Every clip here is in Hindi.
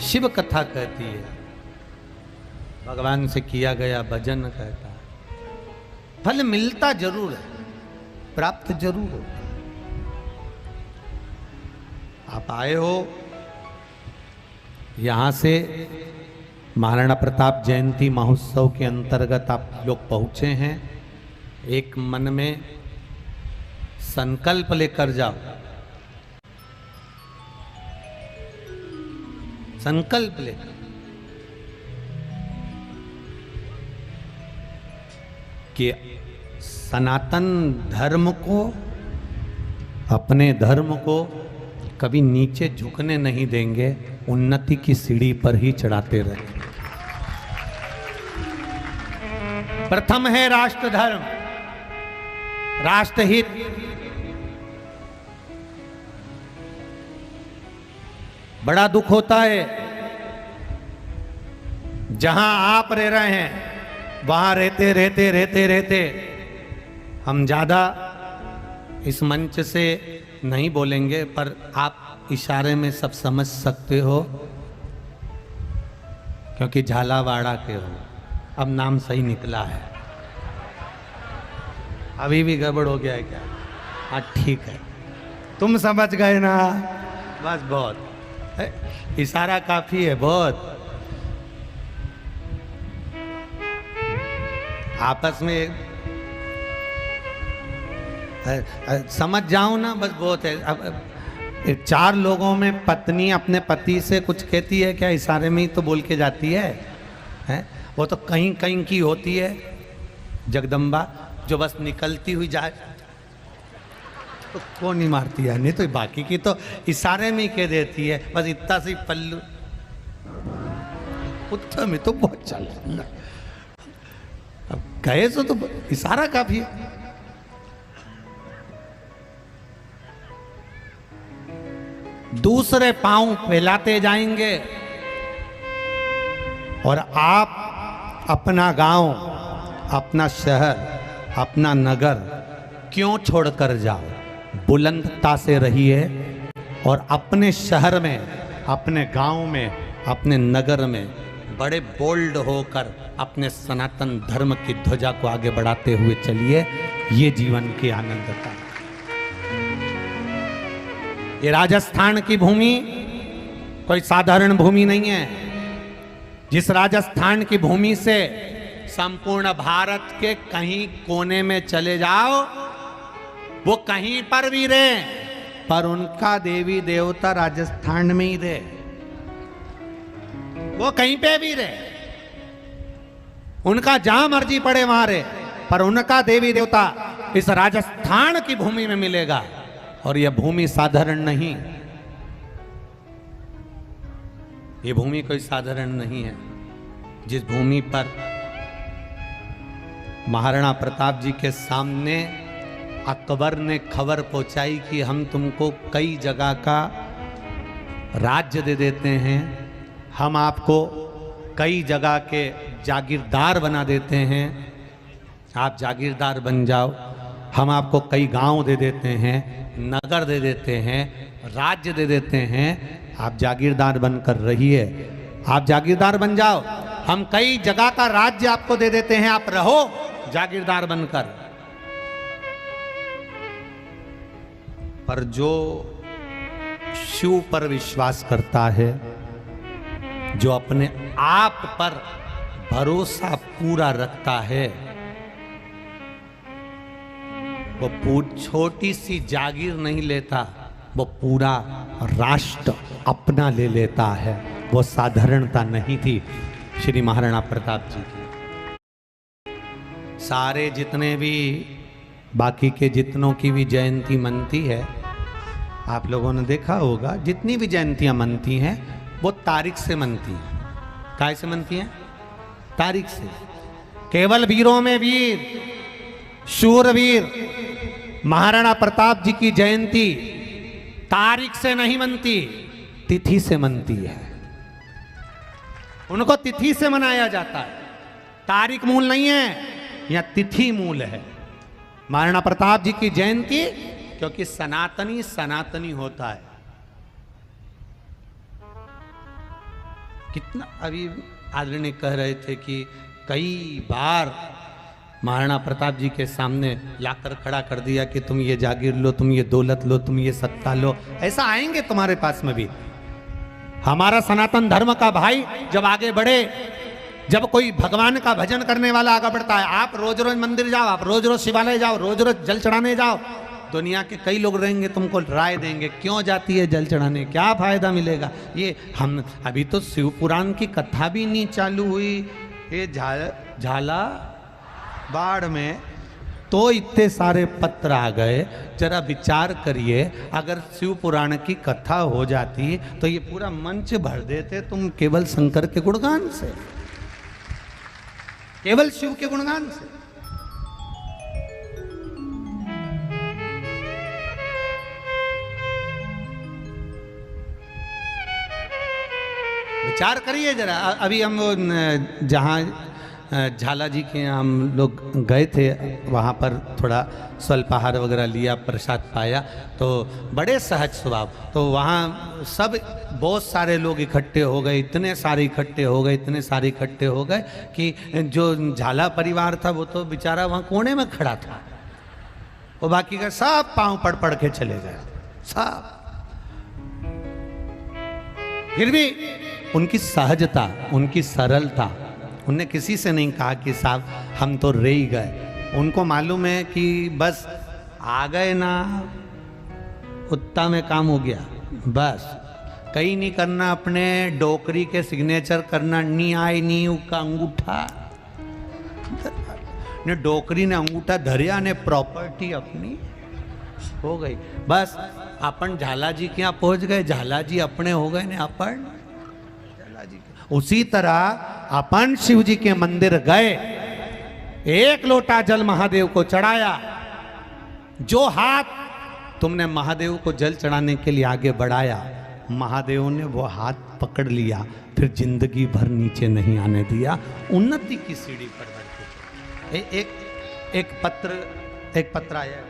शिव कथा कहती है, भगवान से किया गया भजन कहता है। फल मिलता जरूर है, प्राप्त जरूर हो। आप आए हो यहां से, महाराणा प्रताप जयंती महोत्सव के अंतर्गत आप लोग पहुंचे हैं। एक मन में संकल्प लेकर जाओ, संकल्प लेकर कि सनातन धर्म को, अपने धर्म को कभी नीचे झुकने नहीं देंगे, उन्नति की सीढ़ी पर ही चढ़ाते रहेंगे। प्रथम है राष्ट्र धर्म, राष्ट्रहित। बड़ा दुख होता है जहां आप रह रहे हैं, वहां रहते रहते रहते रहते हम ज्यादा इस मंच से नहीं बोलेंगे, पर आप इशारे में सब समझ सकते हो, क्योंकि झालावाड़ा के हो। अब नाम सही निकला है, अभी भी गड़बड़ हो गया है क्या? हाँ ठीक है, तुम समझ गए ना, बस बहुत इशारा काफी है। बहुत आपस में समझ जाओ ना, बस बहुत है। अब चार लोगों में पत्नी अपने पति से कुछ कहती है क्या? इशारे में ही तो बोल के जाती है, हैं? वो तो कहीं कहीं की होती है जगदम्बा, जो बस निकलती हुई जाए तो कौन नहीं मारती है, नहीं तो बाकी की तो इशारे में ही कह देती है, बस इतना सी पल्लू। उत्तर में तो बहुत चल, अब कहे तो इशारा काफी है। दूसरे पांव फैलाते जाएंगे और आप अपना गांव, अपना शहर, अपना नगर क्यों छोड़कर जाओ? बुलंदता से रहिए और अपने शहर में, अपने गांव में, अपने नगर में बड़े बोल्ड होकर अपने सनातन धर्म की ध्वजा को आगे बढ़ाते हुए चलिए। ये जीवन की आनंद का। ये राजस्थान की भूमि कोई साधारण भूमि नहीं है। जिस राजस्थान की भूमि से संपूर्ण भारत के कहीं कोने में चले जाओ, वो कहीं पर भी रहे, पर उनका देवी देवता राजस्थान में ही रहे, वो कहीं पे भी रहे, उनका जहां मर्जी पड़े वहां रहे, पर उनका देवी देवता इस राजस्थान की भूमि में मिलेगा। और यह भूमि साधारण नहीं, ये भूमि कोई साधारण नहीं है। जिस भूमि पर महाराणा प्रताप जी के सामने अकबर ने खबर पहुंचाई कि हम तुमको कई जगह का राज्य दे देते हैं, हम आपको कई जगह के जागीरदार बना देते हैं, आप जागीरदार बन जाओ, हम आपको कई गांव दे देते हैं, नगर दे देते हैं, राज्य दे देते हैं, आप जागीरदार बनकर रहिए, आप जागीरदार बन जाओ, हम कई जगह का राज्य आपको दे देते हैं, आप रहो जागीरदार बनकर। पर जो शिव पर विश्वास करता है, जो अपने आप पर भरोसा पूरा रखता है, वो छोटी सी जागीर नहीं लेता, वो पूरा राष्ट्र अपना ले लेता है। वो साधारणता नहीं थी श्री महाराणा प्रताप जी की। सारे जितने भी बाकी के जितनों की भी जयंती मनती है, आप लोगों ने देखा होगा, जितनी भी जयंतियां मनती हैं वो तारीख से मनती हैं। काय से मनती हैं? तारीख से। केवल वीरों में वीर, शूरवीर महाराणा प्रताप जी की जयंती तारीख से नहीं मनती, तिथि से मनती है। उनको तिथि से मनाया जाता है, तारीख मूल नहीं है, यह तिथि मूल है। महाराणा प्रताप जी की जयंती क्योंकि सनातनी सनातनी होता है। कितना अभी आदरणीय कह रहे थे कि कई बार महाराणा प्रताप जी के सामने लाकर खड़ा कर दिया कि तुम ये जागीर लो, तुम ये दौलत लो, तुम ये सत्ता लो। ऐसा आएंगे तुम्हारे पास में भी। हमारा सनातन धर्म का भाई जब आगे बढ़े, जब कोई भगवान का भजन करने वाला आगे बढ़ता है, आप रोज रोज मंदिर जाओ, आप रोज रोज शिवालय जाओ, रोज रोज जल चढ़ाने जाओ, दुनिया के कई लोग रहेंगे तुमको राय देंगे क्यों जाती है जल चढ़ाने, क्या फायदा मिलेगा। ये हम अभी तो शिव पुराण की कथा भी नहीं चालू हुई, ये झाला बाढ़ में तो इतने सारे पत्र आ गए। जरा विचार करिए, अगर शिव पुराण की कथा हो जाती तो ये पूरा मंच भर देते तुम केवल शंकर के गुणगान से, केवल शिव के गुणगान से। विचार करिए जरा। अभी हम जहाँ झाला जी के हम लोग गए थे, वहाँ पर थोड़ा स्वल्पाहार वगैरह लिया, प्रसाद पाया, तो बड़े सहज स्वभाव। तो वहाँ सब बहुत सारे लोग इकट्ठे हो गए, इतने सारे इकट्ठे हो गए, इतने सारे इकट्ठे हो गए कि जो झाला परिवार था वो तो बेचारा वहाँ कोने में खड़ा था, वो बाकी का सब पाँव पड़ पड़ के चले गए सब। फिर भी उनकी सहजता, उनकी सरलता, उनने किसी से नहीं कहा कि साहब हम तो रह ही गए। उनको मालूम है कि बस आ गए ना, उतना में काम हो गया, बस कहीं नहीं करना, अपने डोकरी के सिग्नेचर करना, नी आए नी उसका अंगूठा ने डोकरी ने अंगूठा धरिया ने प्रॉपर्टी अपनी हो गई। बस अपन झाला जी के यहाँ पहुंच गए, झाला जी अपने हो गए ने अपन। उसी तरह अपन शिव जी के मंदिर गए, एक लोटा जल महादेव को चढ़ाया, जो हाथ तुमने महादेव को जल चढ़ाने के लिए आगे बढ़ाया, महादेव ने वो हाथ पकड़ लिया, फिर जिंदगी भर नीचे नहीं आने दिया, उन्नति की सीढ़ी पर बैठे। एक पत्र आया,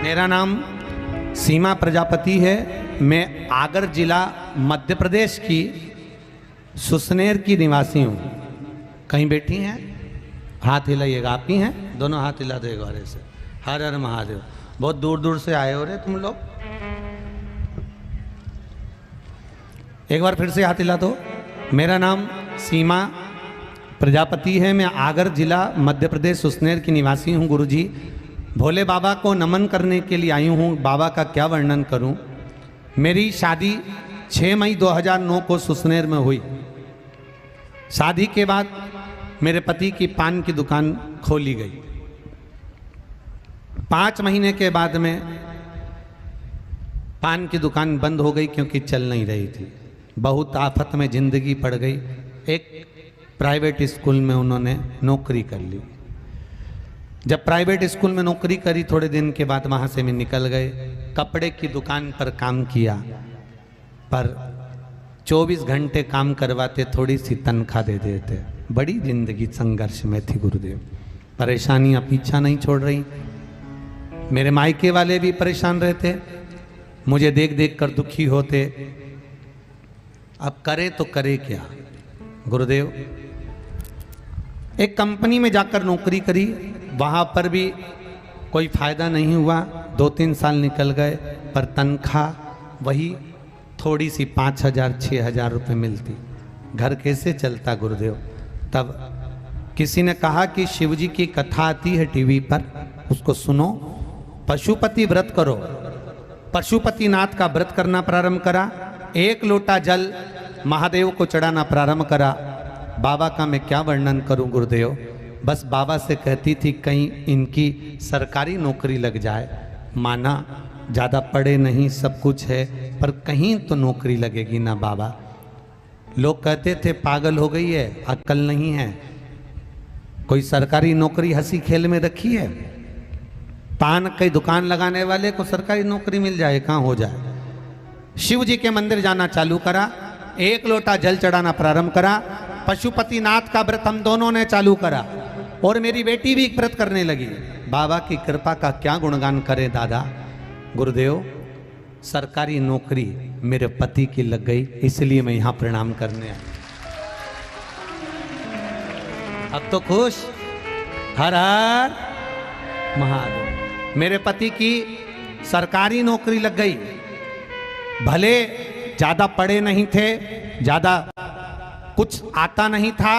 मेरा नाम सीमा प्रजापति है, मैं आगर जिला मध्य प्रदेश की सुसनेर की निवासी हूँ। कहीं बैठी हैं? हाथ हिलाइएगा। आप ही हैं? दोनों हाथ हिला दो एक बार से। हर हर महादेव। बहुत दूर दूर से आए हो रहे तुम लोग, एक बार फिर से हाथ हिला दो। मेरा नाम सीमा प्रजापति है, मैं आगर जिला मध्य प्रदेश सुसनेर की निवासी हूँ। गुरुजी भोले बाबा को नमन करने के लिए आई हूँ। बाबा का क्या वर्णन करूँ। मेरी शादी 6 मई 2009 को सुसनेर में हुई। शादी के बाद मेरे पति की पान की दुकान खोली गई। 5 महीने के बाद में पान की दुकान बंद हो गई क्योंकि चल नहीं रही थी। बहुत आफत में जिंदगी पड़ गई। एक प्राइवेट स्कूल में उन्होंने नौकरी कर ली। जब प्राइवेट स्कूल में नौकरी करी, थोड़े दिन के बाद वहाँ से मैं निकल गए। कपड़े की दुकान पर काम किया, पर 24 घंटे काम करवाते, थोड़ी सी तनख्वाह दे देते। बड़ी जिंदगी संघर्ष में थी गुरुदेव। परेशानियाँ पीछा नहीं छोड़ रही। मेरे मायके वाले भी परेशान रहते, मुझे देख देख कर दुखी होते। अब करे तो करे क्या गुरुदेव। एक कंपनी में जाकर नौकरी करी, वहाँ पर भी कोई फ़ायदा नहीं हुआ। 2-3 साल निकल गए, पर तनख्वाह वही थोड़ी सी 5,000 6,000 रुपये मिलती। घर कैसे चलता गुरुदेव। तब किसी ने कहा कि शिव जी की कथा आती है टीवी पर, उसको सुनो, पशुपति व्रत करो। पशुपतिनाथ का व्रत करना प्रारंभ करा। 1 लोटा जल महादेव को चढ़ाना प्रारंभ करा। बाबा का मैं क्या वर्णन करूं गुरुदेव। बस बाबा से कहती थी कहीं इनकी सरकारी नौकरी लग जाए। माना ज़्यादा पढ़े नहीं, सब कुछ है, पर कहीं तो नौकरी लगेगी ना बाबा। लोग कहते थे पागल हो गई है, अक्ल नहीं है। कोई सरकारी नौकरी हंसी खेल में रखी है। पान की दुकान लगाने वाले को सरकारी नौकरी मिल जाए, कहाँ हो जाए। शिव जी के मंदिर जाना चालू करा, 1 लोटा जल चढ़ाना प्रारंभ करा। पशुपतिनाथ का व्रत हम दोनों ने चालू करा और मेरी बेटी भी व्रत करने लगी। बाबा की कृपा का क्या गुणगान करे दादा। गुरुदेव, सरकारी नौकरी मेरे पति की लग गई, इसलिए मैं यहां प्रणाम करने आया। अब तो खुश, हर हर महादेव। मेरे पति की सरकारी नौकरी लग गई, भले ज्यादा पढ़े नहीं थे, ज्यादा कुछ आता नहीं था,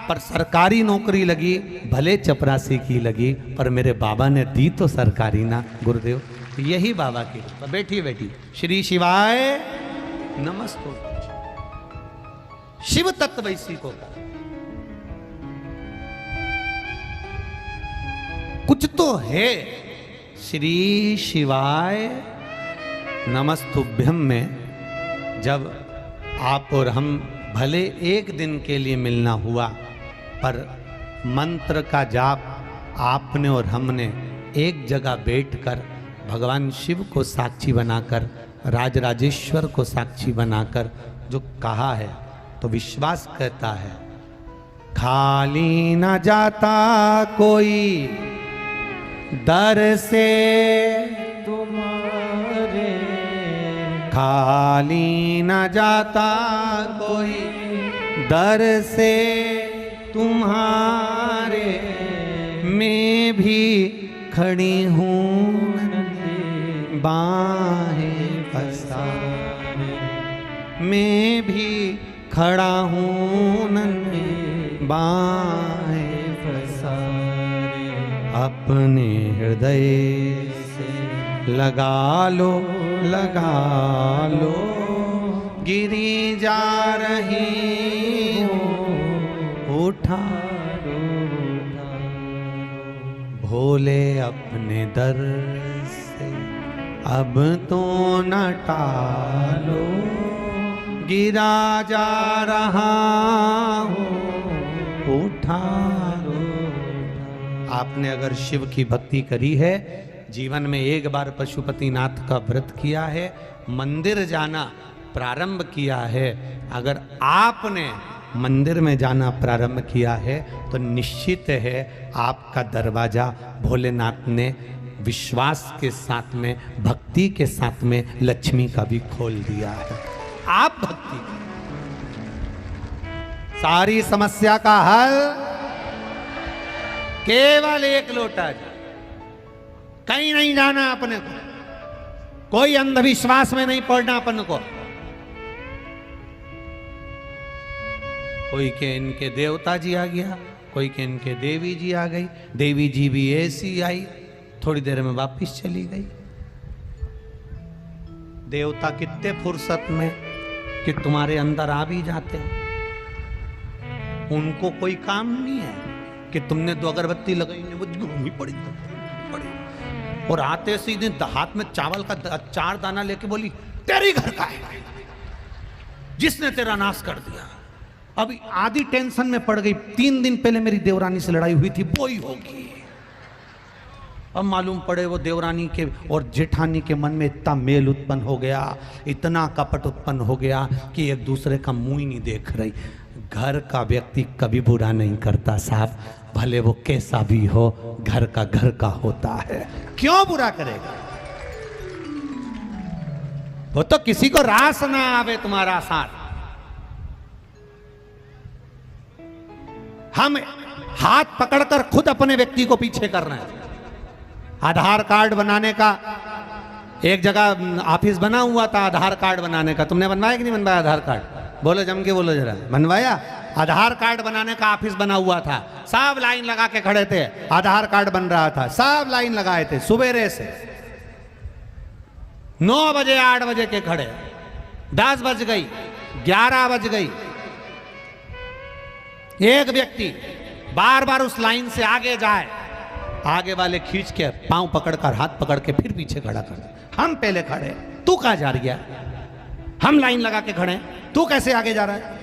पर सरकारी नौकरी लगी, भले चपरासी की लगी, पर मेरे बाबा ने दी तो सरकारी ना। गुरुदेव, यही बाबा की कृपा। बैठिए बैठिए। श्री शिवाय नमस्तु। शिव तत्व इसी को कुछ तो है। श्री शिवाय नमस्तुभ्यम में जब आप और हम भले एक दिन के लिए मिलना हुआ, पर मंत्र का जाप आपने और हमने एक जगह बैठकर भगवान शिव को साक्षी बनाकर, राजराजेश्वर को साक्षी बनाकर जो कहा है, तो विश्वास कहता है खाली न जाता कोई दर से तुम्हारे, खाली न जाता कोई दर से तुम्हारे, मैं भी खड़ी हूँ बाहें पसारे, मैं भी खड़ा हूँ नन्हे बाहें पसारे, अपने हृदय से लगा लो गिरी जा रही हूँ, उठा भोले अपने दर से अब तो न टालो, गिरा जा रहा हूँ, उठा लो। आपने अगर शिव की भक्ति करी है, जीवन में एक बार पशुपतिनाथ का व्रत किया है, मंदिर जाना प्रारंभ किया है, अगर आपने मंदिर में जाना प्रारंभ किया है, तो निश्चित है आपका दरवाजा भोलेनाथ ने विश्वास के साथ में, भक्ति के साथ में लक्ष्मी का भी खोल दिया है। आप भक्ति, सारी समस्या का हल केवल एक लोटा जी। कहीं नहीं जाना अपने को, कोई अंधविश्वास में नहीं पड़ना अपन को। कोई के इनके देवता जी आ गया, कोई के इनके देवी जी आ गई, देवी जी भी ऐसी आई, थोड़ी देर में वापिस चली गई। देवता कितने फुर्सत में कि तुम्हारे अंदर आ भी जाते हैं, उनको कोई काम नहीं है कि तुमने दो अगरबत्ती लगाई, वो घूमी पड़ी और आते सीधे हाथ में चावल का 4 दाना लेके बोली तेरी घर का है, जिसने तेरा नाश कर दिया। अभी आधी टेंशन में पड़ गई, 3 दिन पहले मेरी देवरानी से लड़ाई हुई थी, वो ही होगी। अब मालूम पड़े वो देवरानी के और जेठानी के मन में इतना मेल उत्पन्न हो गया, इतना कपट उत्पन्न हो गया कि एक दूसरे का मुंह ही नहीं देख रही। घर का व्यक्ति कभी बुरा नहीं करता साहब, भले वो कैसा भी हो, घर का होता है, क्यों बुरा करेगा। वो तो किसी को रास ना आवे तुम्हारा साथ। हम हाथ पकड़कर खुद अपने व्यक्ति को पीछे कर रहे हैं। आधार कार्ड बनाने का एक जगह ऑफिस बना हुआ था, आधार कार्ड बनाने का। तुमने बनवाया कि नहीं बनवाया आधार कार्ड? बोलो, जम के बोलो जरा। बनवाया? आधार कार्ड बनाने का ऑफिस बना हुआ था, सब लाइन लगा के खड़े थे, आधार कार्ड बन रहा था, सब लाइन लगाए थे सुबेरे से 9 बजे 8 बजे के खड़े, 10 बज गई, 11 बज गई। एक व्यक्ति बार बार उस लाइन से आगे जाए, आगे वाले खींच के पांव पकड़कर, हाथ पकड़ के फिर पीछे खड़ा कर। हम पहले खड़े, तू कहां जा रही है? हम लाइन लगा के खड़े, तू कैसे आगे जा रहा है?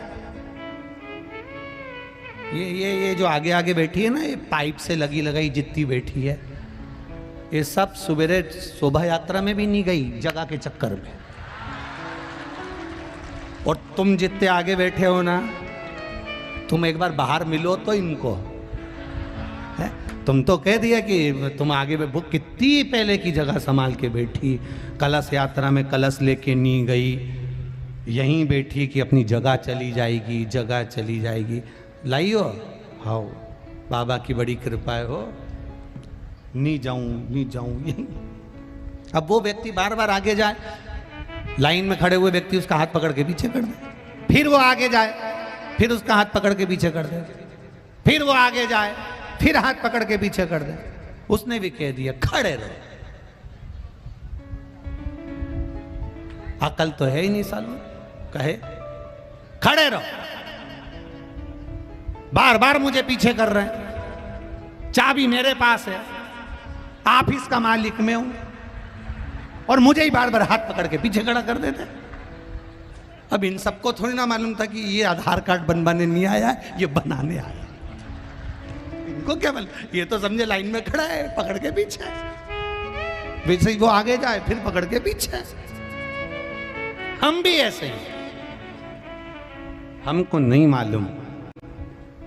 ये जो आगे आगे बैठी है ना, ये पाइप से लगी लगाई जितनी बैठी है, ये सब सुबेरे शोभा यात्रा में भी नहीं गई, जगह के चक्कर में। और तुम जितने आगे बैठे हो ना, तुम एक बार बाहर मिलो तो इनको है? तुम तो कह दिया कि तुम आगे वो कितनी पहले की जगह संभाल के बैठी, कलश यात्रा में कलश लेके नहीं गई, यहीं बैठी कि अपनी जगह चली जाएगी, जगह चली जाएगी। लाइयो हाँ बाबा की बड़ी कृपा है हो, नहीं जाऊं यहीं। अब वो व्यक्ति बार बार आगे जाए, लाइन में खड़े हुए व्यक्ति उसका हाथ पकड़ के पीछे कर दे, फिर वो आगे जाए, फिर उसका हाथ पकड़ के पीछे कर दे, फिर वो आगे जाए, फिर हाथ पकड़ के पीछे कर दे। उसने भी कह दिया खड़े रहो। अकल तो है ही नहीं सालों, कहे खड़े रहो, बार बार मुझे पीछे कर रहे हैं, चाबी मेरे पास है, ऑफिस का मालिक मैं हूं, और मुझे ही बार बार हाथ पकड़ के पीछे खड़ा कर देते। अब इन सबको थोड़ी ना मालूम था कि ये आधार कार्ड बनवाने नहीं आया, ये बनाने आया। इनको क्या मालूम, ये तो समझे लाइन में खड़ा है पकड़ के पीछे, वैसे ही वो आगे जाए फिर पकड़ के पीछे। हम भी ऐसे ही, हमको नहीं मालूम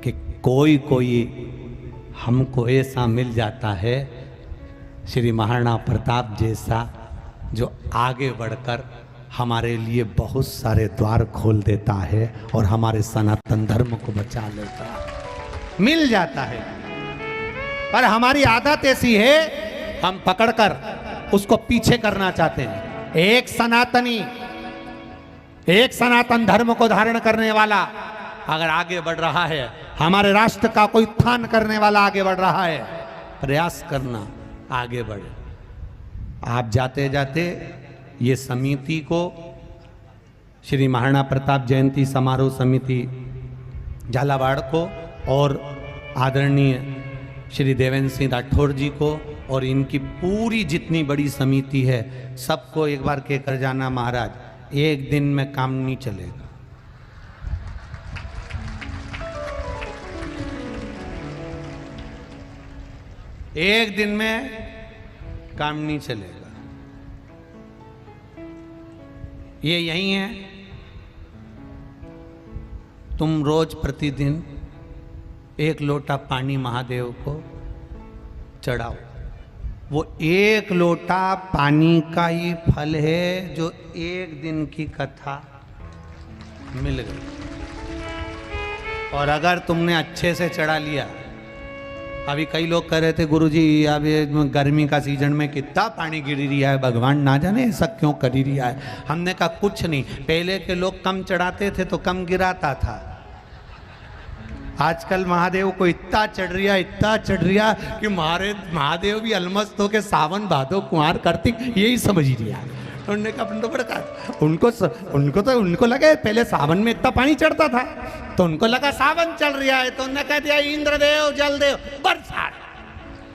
कि कोई कोई हमको ऐसा मिल जाता है श्री महाराणा प्रताप जैसा, जो आगे बढ़कर हमारे लिए बहुत सारे द्वार खोल देता है और हमारे सनातन धर्म को बचा लेता है। मिल जाता है, पर हमारी आदत ऐसी है, हम पकड़कर उसको पीछे करना चाहते हैं। एक सनातन धर्म को धारण करने वाला अगर आगे बढ़ रहा है, हमारे राष्ट्र का कोई उत्थान करने वाला आगे बढ़ रहा है, प्रयास करना आगे बढ़े। आप जाते जाते ये समिति को, श्री महाराणा प्रताप जयंती समारोह समिति झालावाड़ को और आदरणीय श्री देवेंद्र सिंह राठौर जी को और इनकी पूरी जितनी बड़ी समिति है, सबको एक बार कहकर जाना, महाराज एक दिन में काम नहीं चलेगा। एक दिन में काम नहीं चलेगा। ये यही है, तुम रोज प्रतिदिन एक लोटा पानी महादेव को चढ़ाओ। वो एक लोटा पानी का ही फल है जो एक दिन की कथा मिल गई। और अगर तुमने अच्छे से चढ़ा लिया, अभी कई लोग कह रहे थे गुरुजी अब ये गर्मी का सीजन में कितना पानी गिर रहा है, भगवान ना जाने ऐसा क्यों कर रहा है। हमने कहा कुछ नहीं, पहले के लोग कम चढ़ाते थे तो कम गिराता था। आजकल महादेव को इतना चढ़ रिया कि महादेव भी अलमस्त हो के सावन भादो कुंवार कार्तिक यही समझ रिया। उन्होंने कहा अपन तो बड़का, उनको लगे पहले सावन में इतना पानी चढ़ता था, तो उनको लगा सावन चल रहा है, तो उन्होंने कह दिया इंद्रदेव जलदेव बरसात,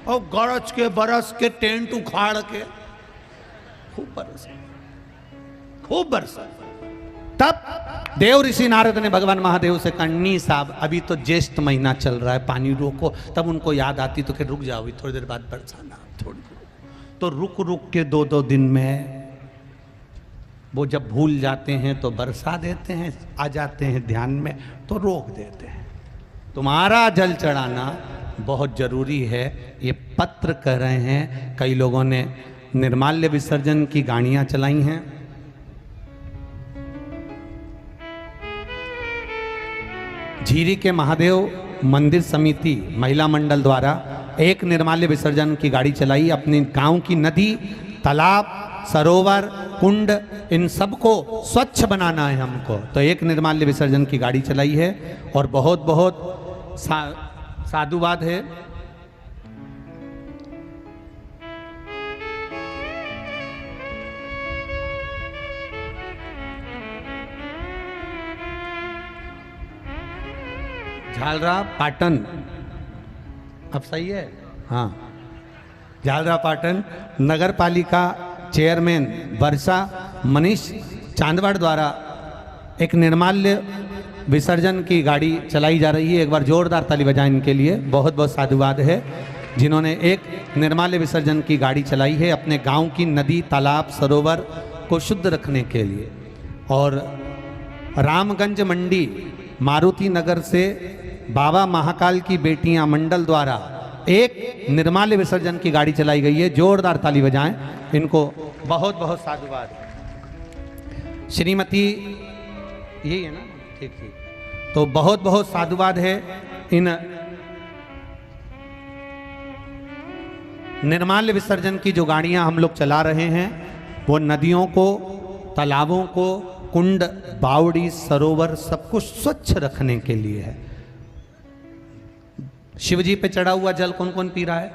और गरज के बरस के टेंट उखाड़ के खूब बरसा। तब देव ऋषि नारद ने भगवान महादेव से कहा, नहीं साहब अभी तो ज्येष्ठ महीना चल रहा है, पानी रोको। तब उनको याद आती तो रुक जाओ, थोड़ी देर बाद बरसाना, थोड़ी। तो रुक के 2-2 दिन में वो जब भूल जाते हैं तो बरसा देते हैं, आ जाते हैं ध्यान में तो रोक देते हैं। तुम्हारा जल चढ़ाना बहुत जरूरी है। ये पत्र कह रहे हैं, कई लोगों ने निर्माल्य विसर्जन की गाड़ियां चलाई हैं। झीरी के महादेव मंदिर समिति महिला मंडल द्वारा एक निर्माल्य विसर्जन की गाड़ी चलाई। अपने गांव की नदी, तालाब, सरोवर, कुंड, इन सबको स्वच्छ बनाना है हमको, तो एक निर्माल्य विसर्जन की गाड़ी चलाई है। और बहुत बहुत साधुवाद है। झालरा पाटन, अब सही है, हाँ, झालरा पाटन नगर पालिका चेयरमैन वर्षा मनीष चांदवाड़ द्वारा एक निर्माल्य विसर्जन की गाड़ी चलाई जा रही है। एक बार जोरदार ताली बजाएं इनके लिए। बहुत बहुत साधुवाद है जिन्होंने एक निर्माल्य विसर्जन की गाड़ी चलाई है अपने गांव की नदी, तालाब, सरोवर को शुद्ध रखने के लिए। और रामगंज मंडी मारुति नगर से बाबा महाकाल की बेटियां मंडल द्वारा एक निर्माल्य विसर्जन की गाड़ी चलाई गई है। जोरदार ताली बजाएं, इनको बहुत बहुत साधुवाद। श्रीमती यही है ना, ठीक ठीक, तो बहुत बहुत साधुवाद है इन निर्माल्य विसर्जन की जो गाड़ियां हम लोग चला रहे हैं, वो नदियों को, तालाबों को, कुंड, बावड़ी, सरोवर सब कुछ स्वच्छ रखने के लिए है। शिव जी पे चढ़ा हुआ जल कौन कौन पी रहा है?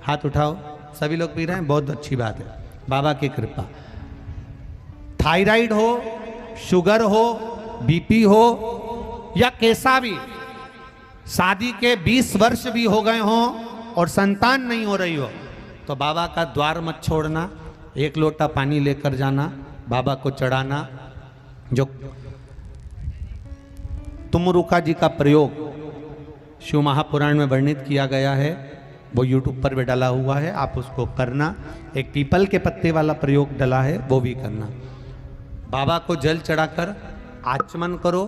हाथ उठाओ। सभी लोग पी रहे हैं, बहुत अच्छी बात है, बाबा की कृपा। थायराइड हो, शुगर हो, बीपी हो या कैसा भी, शादी के 20 वर्ष भी हो गए हों और संतान नहीं हो रही हो, तो बाबा का द्वार मत छोड़ना, एक लोटा पानी लेकर जाना, बाबा को चढ़ाना। जो तुमरुका जी का प्रयोग शिव महापुराण में वर्णित किया गया है, वो यूट्यूब पर भी डाला हुआ है, आप उसको करना। एक पीपल के पत्ते वाला प्रयोग डला है, वो भी करना। बाबा को जल चढ़ाकर आचमन करो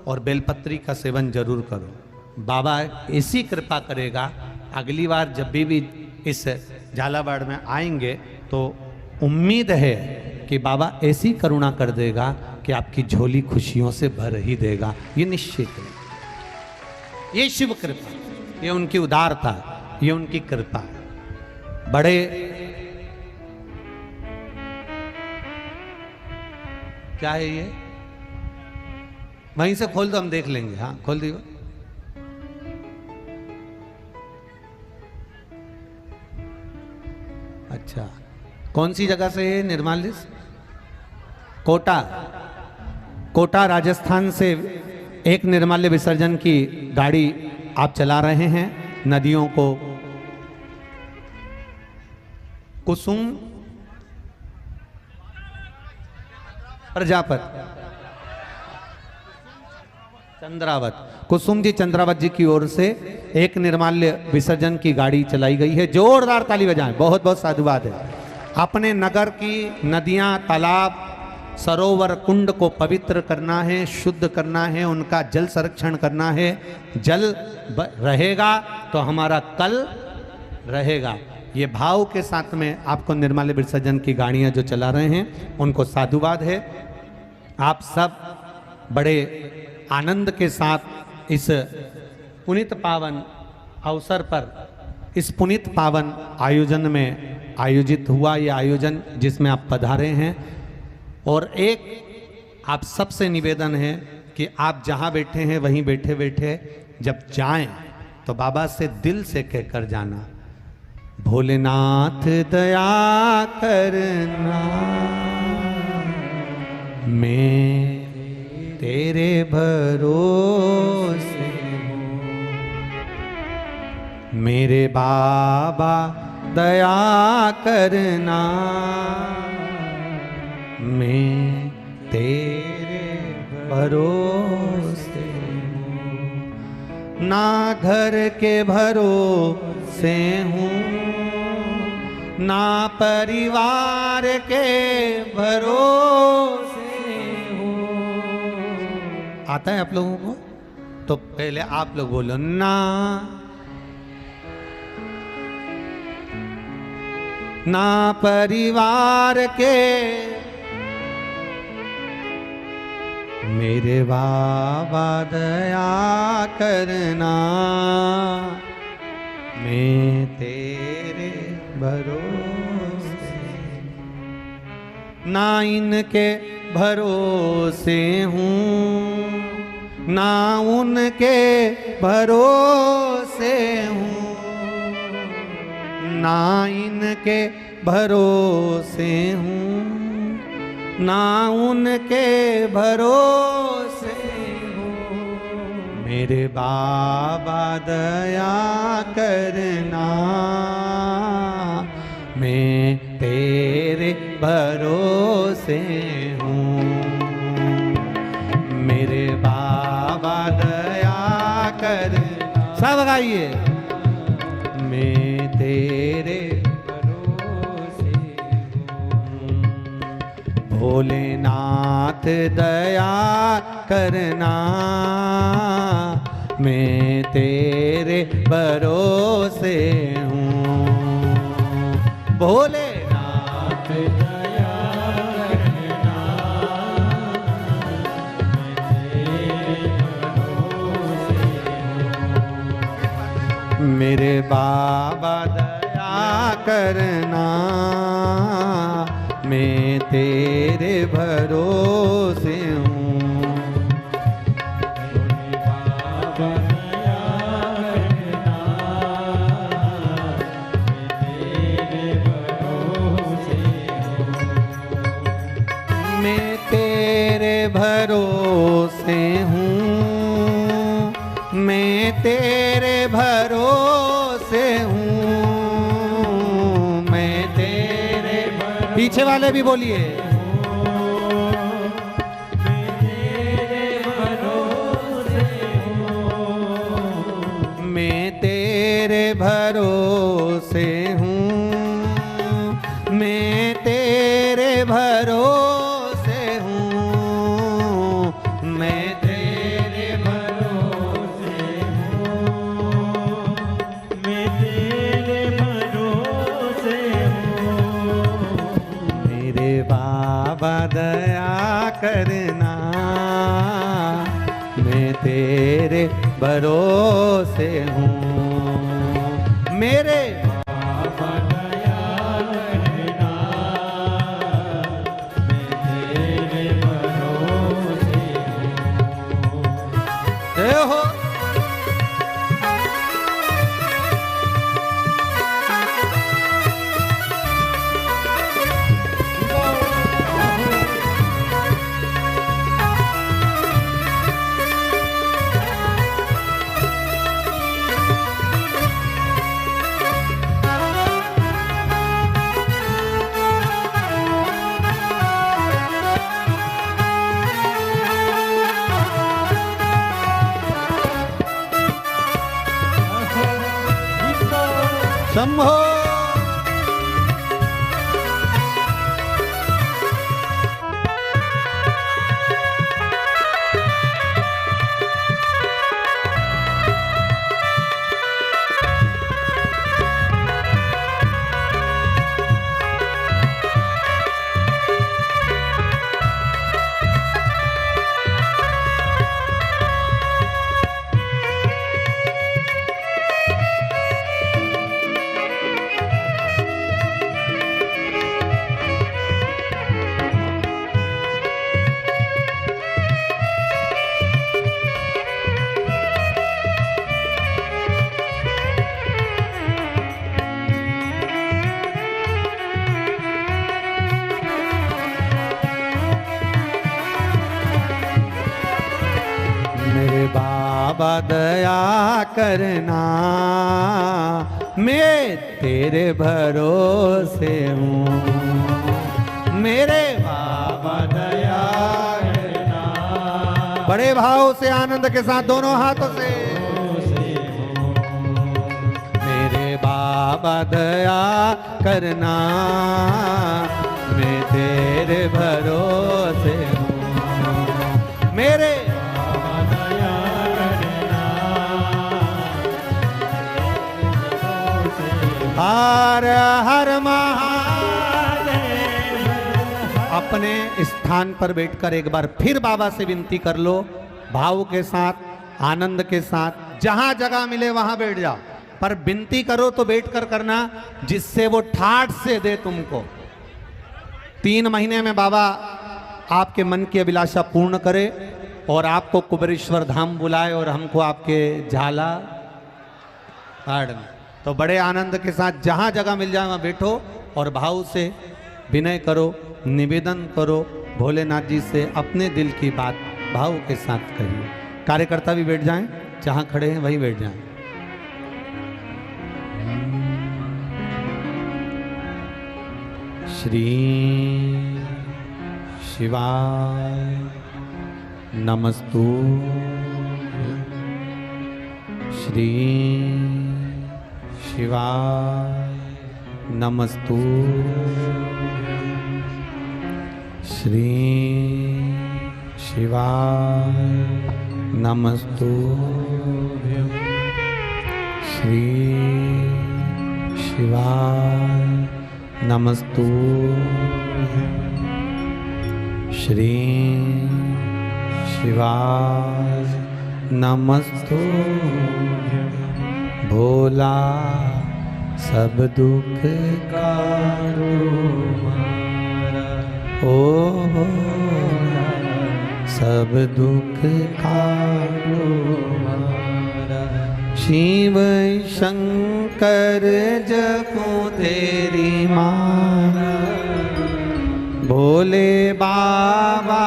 और बेलपत्री का सेवन जरूर करो। बाबा ऐसी कृपा करेगा, अगली बार जब भी इस झालावाड़ में आएंगे तो उम्मीद है कि बाबा ऐसी करुणा कर देगा कि आपकी झोली खुशियों से भर ही देगा, ये निश्चित है। ये शिव कृपा, ये उनकी उदारता, ये उनकी कृपा। बड़े क्या है ये? वहीं से खोल दो, हम देख लेंगे। हाँ खोल दियो। अच्छा, कौन सी जगह से है निर्माल्य? कोटा, कोटा राजस्थान से एक निर्माल्य विसर्जन की गाड़ी आप चला रहे हैं। नदियों को कुसुम प्रजापत चंद्रावत, कुसुम जी चंद्रावत जी की ओर से एक निर्माल्य विसर्जन की गाड़ी चलाई गई है। जोरदार ताली बजाएं, बहुत बहुत साधुवाद है। अपने नगर की नदियां, तालाब, सरोवर, कुंड को पवित्र करना है, शुद्ध करना है, उनका जल संरक्षण करना है। जल रहेगा तो हमारा कल रहेगा। ये भाव के साथ में आपको निर्माल्य विसर्जन की गाड़ियां जो चला रहे हैं उनको साधुवाद है। आप सब बड़े आनंद के साथ इस पुनीत पावन अवसर पर, इस पुनीत पावन आयोजन में आयोजित हुआ ये आयोजन जिसमें आप पधारे हैं। और एक आप सबसे निवेदन है कि आप जहाँ बैठे हैं वहीं बैठे बैठे जब जाएं तो बाबा से दिल से कहकर जाना, भोलेनाथ दया करना, मैं तेरे भरोसे हूँ, मेरे बाबा दया करना, मैं तेरे भरोसे हूँ, ना घर के भरोसे हूँ, ना परिवार के भरोसे हूँ। आता है आप लोगों को? तो पहले आप लोग बोलो ना परिवार के, मेरे बाबा दया करना, मैं तेरे भरोसे, ना इनके भरोसे हूँ, ना उनके भरोसे हूँ, ना इनके भरोसे हूँ, ना उनके भरोसे हूँ, मेरे बाबा दया करना, मैं तेरे भरोसे हूँ, मेरे बाबा दया कर। सब गाइए, मैं तेरे भरोसे हूँ, भोलेनाथ दया करना, मैं तेरे भरोसे हूँ। भोलेनाथ दया करना, मैं तेरे भरोसे हूँ। मेरे बाबा दया करना, मैं तेरे भरोसे हूँ। भरोसे हूँ, मैं तेरे भरोसे हूँ, मैं तेरे पीछे वाले भी बोलिए। मैं तेरे भरोसे हूँ, मैं तेरे भरोसे हूँ, मैं तेरे भरोसे दया करना, मैं तेरे भरोसे हूँ। मेरे बाबा दया करना, मैं तेरे भरोसे हूँ। जय हो। शंभो। बाबा दया करना, मैं तेरे भरोसे हूँ। मेरे बाबा दया करना, बड़े भाव से आनंद के साथ दोनों हाथों से। मेरे बाबा दया करना, मैं तेरे भरोसे हूँ। मेरे हर हर महादेव। अपने स्थान पर बैठकर एक बार फिर बाबा से विनती कर लो, भाव के साथ, आनंद के साथ। जहां जगह मिले वहां बैठ जाओ, पर विनती करो तो बैठकर करना, जिससे वो ठाठ से दे तुमको। 3 महीने में बाबा आपके मन की अभिलाषा पूर्ण करे और आपको कुबेरेश्वर धाम बुलाए और हमको आपके झाला काट। तो बड़े आनंद के साथ जहाँ जगह मिल जाए वहाँ बैठो और भाव से विनय करो, निवेदन करो भोलेनाथ जी से, अपने दिल की बात भाव के साथ कहिए। कार्यकर्ता भी बैठ जाएं, जहाँ खड़े हैं वहीं बैठ जाएं। श्री शिवाय नमस्तु। श्री शिवाय नमस्तु। श्री शिवाय नमस्तुभ्यं। श्री शिवाय नमस्तुभ्यं। श्री शिवाय नमस्तुभ्यं। भोला सब दुख कारो मारा, ओ भोला सब दुख कारो मारा। शिव शंकर जपो तेरी माला, भोले बाबा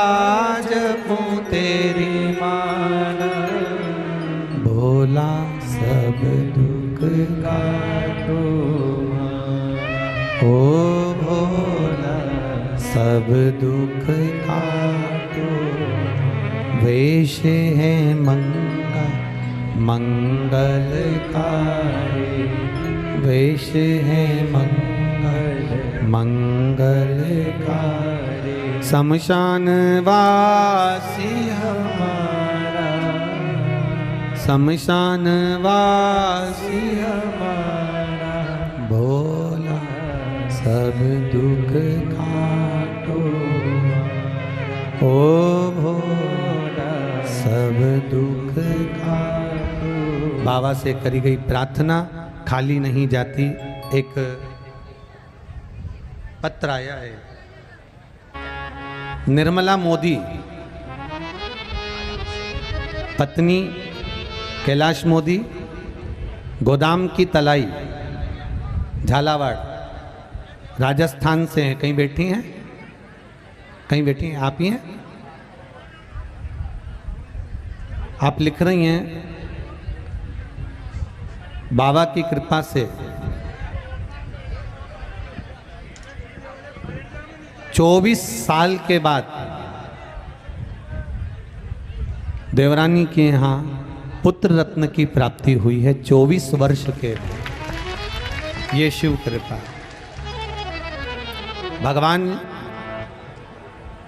जपो तेरी माला। भोला सब दुख काटो मारा, ओ भोला सब दुख काटो। वेश है मंगलकारी, वेश है मंगलकारी। शमशान वासी हमारा, शमशान वासी हमारा। भोला सब दुख काटो, ओ भोला सब दुख काटो। बाबा से करी गई प्रार्थना खाली नहीं जाती। एक पत्र आया है, निर्मला मोदी पत्नी कैलाश मोदी, गोदाम की तलाई, झालावाड़, राजस्थान से हैं। कहीं बैठी हैं, कहीं बैठी हैं, आप ही हैं। आप लिख रही हैं, बाबा की कृपा से 24 साल के बाद देवरानी के यहाँ पुत्र रत्न की प्राप्ति हुई है। 24 वर्ष के, ये शिव कृपा। भगवान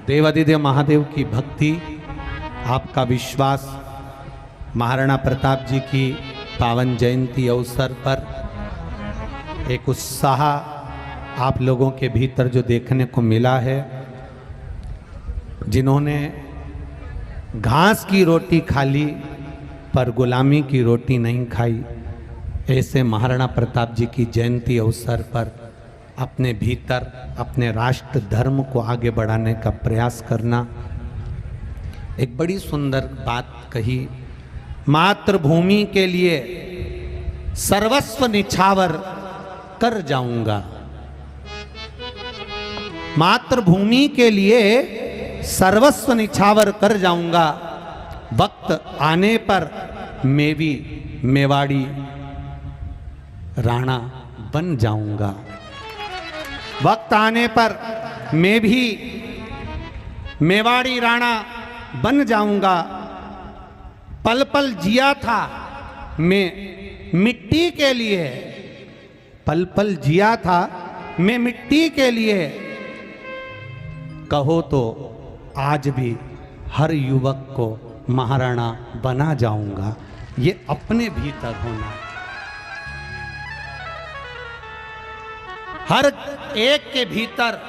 देवादिदेव महादेव की भक्ति, आपका विश्वास, महाराणा प्रताप जी की पावन जयंती अवसर पर एक उत्साह आप लोगों के भीतर जो देखने को मिला है। जिन्होंने घास की रोटी खा ली पर गुलामी की रोटी नहीं खाई, ऐसे महाराणा प्रताप जी की जयंती अवसर पर अपने भीतर अपने राष्ट्र धर्म को आगे बढ़ाने का प्रयास करना। एक बड़ी सुंदर बात कही, मातृभूमि के लिए सर्वस्व निछावर कर जाऊंगा। मातृभूमि के लिए सर्वस्व निछावर कर जाऊंगा। वक्त आने पर मैं भी मेवाड़ी राणा बन जाऊंगा। वक्त आने पर मैं भी मेवाड़ी राणा बन जाऊंगा। पल पल जिया था मैं मिट्टी के लिए, पल पल जिया था मैं मिट्टी के लिए। कहो तो आज भी हर युवक को महाराणा बना जाऊंगा। ये अपने भीतर होना। हर एक के भीतर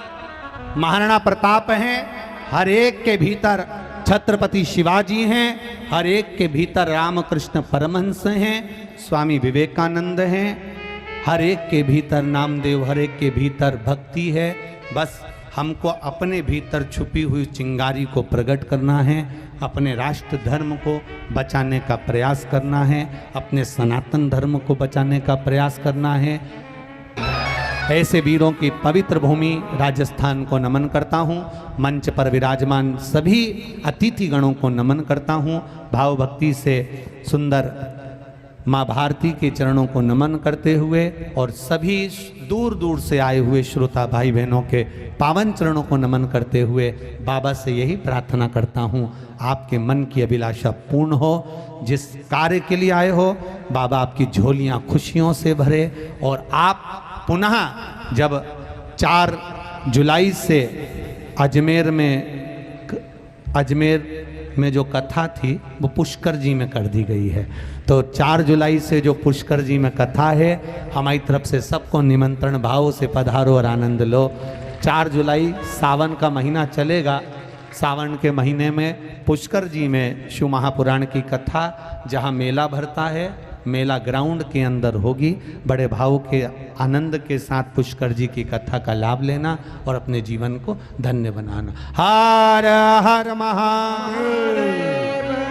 महाराणा प्रताप हैं, हर एक के भीतर छत्रपति शिवाजी हैं, हर एक के भीतर रामकृष्ण परमहंस हैं, स्वामी विवेकानंद हैं, हर एक के भीतर नामदेव, हर एक के भीतर भक्ति है। बस हमको अपने भीतर छुपी हुई चिंगारी को प्रकट करना है, अपने राष्ट्र धर्म को बचाने का प्रयास करना है, अपने सनातन धर्म को बचाने का प्रयास करना है। ऐसे वीरों की पवित्र भूमि राजस्थान को नमन करता हूँ। मंच पर विराजमान सभी अतिथि गणों को नमन करता हूँ। भाव भक्ति से सुंदर माँ भारती के चरणों को नमन करते हुए और सभी दूर दूर से आए हुए श्रोता भाई बहनों के पावन चरणों को नमन करते हुए बाबा से यही प्रार्थना करता हूँ, आपके मन की अभिलाषा पूर्ण हो। जिस कार्य के लिए आए हो बाबा आपकी झोलियाँ खुशियों से भरे और आप पुनः जब 4 जुलाई से अजमेर में जो कथा थी वो पुष्कर जी में कर दी गई है। तो 4 जुलाई से जो पुष्कर जी में कथा है, हमारी तरफ से सबको निमंत्रण भाव से पधारो और आनंद लो। 4 जुलाई सावन का महीना चलेगा। सावन के महीने में पुष्कर जी में शिव महापुराण की कथा, जहाँ मेला भरता है, मेला ग्राउंड के अंदर होगी। बड़े भाव के आनंद के साथ पुष्कर जी की कथा का लाभ लेना और अपने जीवन को धन्य बनाना। हर हर महादेव।